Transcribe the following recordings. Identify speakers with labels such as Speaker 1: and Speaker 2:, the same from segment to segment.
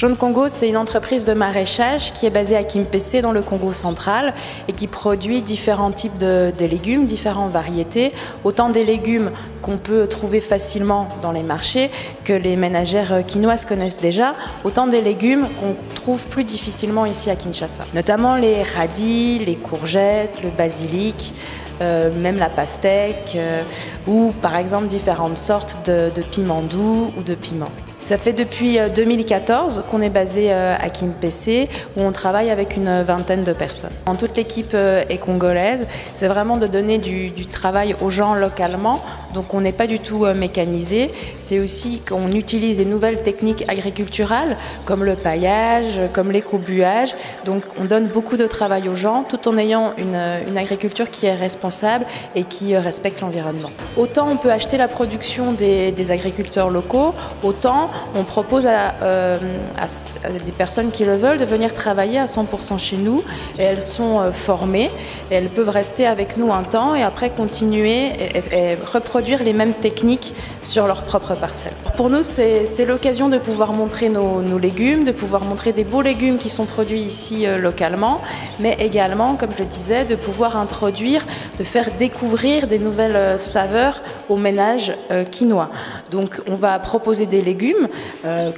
Speaker 1: Jaune Congo, c'est une entreprise de maraîchage qui est basée à Kimpese dans le Congo central et qui produit différents types de légumes, différentes variétés, autant des légumes qu'on peut trouver facilement dans les marchés, que les ménagères quinoises connaissent déjà, autant des légumes qu'on trouve plus difficilement ici à Kinshasa. Notamment les radis, les courgettes, le basilic, même la pastèque, ou par exemple différentes sortes de piments doux ou de piments. Ça fait depuis 2014 qu'on est basé à Kimpese, où on travaille avec une vingtaine de personnes. Toute l'équipe est congolaise, c'est vraiment de donner du travail aux gens localement, donc on n'est pas du tout mécanisé. C'est aussi qu'on utilise des nouvelles techniques agriculturales, comme le paillage, comme l'écobuage, donc on donne beaucoup de travail aux gens, tout en ayant une agriculture qui est responsable et qui respecte l'environnement. Autant on peut acheter la production des agriculteurs locaux, autant on propose à des personnes qui le veulent de venir travailler à 100% chez nous, et elles sont formées et elles peuvent rester avec nous un temps et après continuer et reproduire les mêmes techniques sur leur propre parcelle. Pour nous, c'est l'occasion de pouvoir montrer nos légumes, de pouvoir montrer des beaux légumes qui sont produits ici localement, mais également, comme je le disais, de pouvoir introduire, de faire découvrir des nouvelles saveurs aux ménages quinois. Donc on va proposer des légumes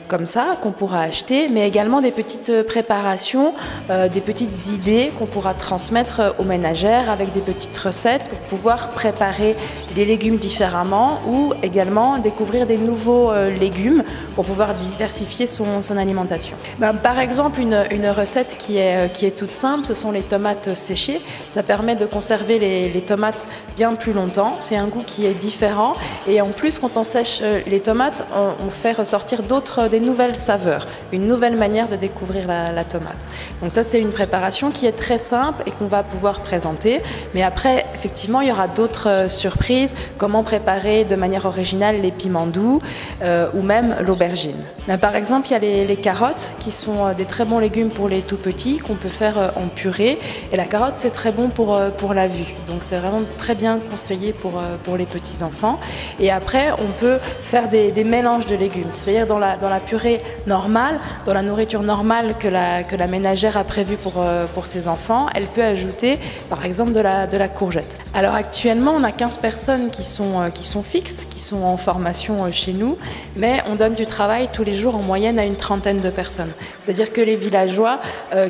Speaker 1: comme ça qu'on pourra acheter, mais également des petites préparations, des petites idées qu'on pourra transmettre aux ménagères avec des petites recettes pour pouvoir préparer les légumes différemment, ou également découvrir des nouveaux légumes pour pouvoir diversifier son alimentation. Par exemple, une recette qui est toute simple, ce sont les tomates séchées. Ça permet de conserver les tomates bien plus longtemps. C'est un goût qui est différent, et en plus quand on sèche les tomates, on fait ressortir des nouvelles saveurs, une nouvelle manière de découvrir la tomate. Donc ça, c'est une préparation qui est très simple et qu'on va pouvoir présenter. Mais après, effectivement, il y aura d'autres surprises, comment préparer de manière originale les piments doux ou même l'aubergine. Par exemple, il y a les carottes qui sont des très bons légumes pour les tout petits qu'on peut faire en purée. Et la carotte, c'est très bon pour la vue. Donc c'est vraiment très bien conseillé pour les petits enfants. Et après, on peut faire des mélanges de légumes. C'est-à-dire dans la purée normale, dans la nourriture normale que la ménagère a prévue pour ses enfants, elle peut ajouter par exemple de la courgette. Alors actuellement, on a 15 personnes qui sont fixes, qui sont en formation chez nous, mais on donne du travail tous les jours en moyenne à une trentaine de personnes. C'est-à-dire que les villageois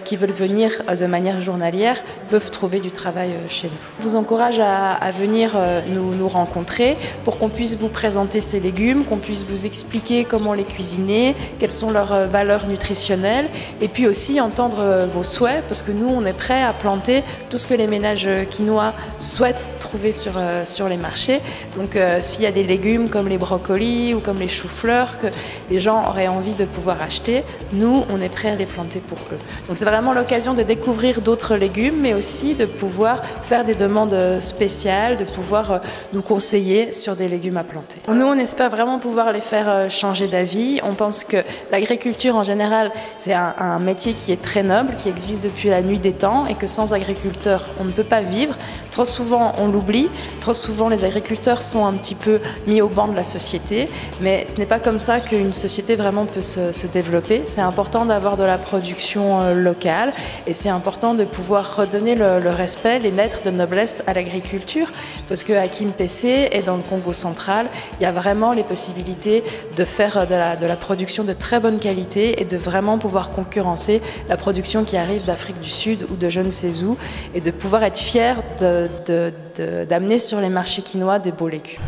Speaker 1: qui veulent venir de manière journalière peuvent trouver du travail chez nous. Je vous encourage à venir nous rencontrer pour qu'on puisse vous présenter ces légumes, qu'on puisse vous expliquer comment les cuisiner, quelles sont leurs valeurs nutritionnelles, et puis aussi entendre vos souhaits, parce que nous, on est prêts à planter tout ce que les ménages quinois souhaitent trouver sur les marchés. Donc s'il y a des légumes comme les brocolis ou comme les choux-fleurs que les gens auraient envie de pouvoir acheter, nous, on est prêts à les planter pour eux. Donc c'est vraiment l'occasion de découvrir d'autres légumes, mais aussi de pouvoir faire des demandes spéciales, de pouvoir nous conseiller sur des légumes à planter. Nous, on espère vraiment pouvoir les faire changer d'avis. On pense que l'agriculture en général, c'est un métier qui est très noble, qui existe depuis la nuit des temps, et que sans agriculteurs, on ne peut pas vivre. Trop souvent, on l'oublie. Trop souvent, les agriculteurs sont un petit peu mis au banc de la société, mais ce n'est pas comme ça qu'une société vraiment peut se développer. C'est important d'avoir de la production locale, et c'est important de pouvoir redonner le respect, les lettres de noblesse à l'agriculture, parce qu'à Kimpese et dans le Congo central, il y a vraiment les possibilités de faire de la production de très bonne qualité et de vraiment pouvoir concurrencer la production qui arrive d'Afrique du Sud ou de je ne sais où, et de pouvoir être fier d'amener sur les marchés quinois des beaux légumes.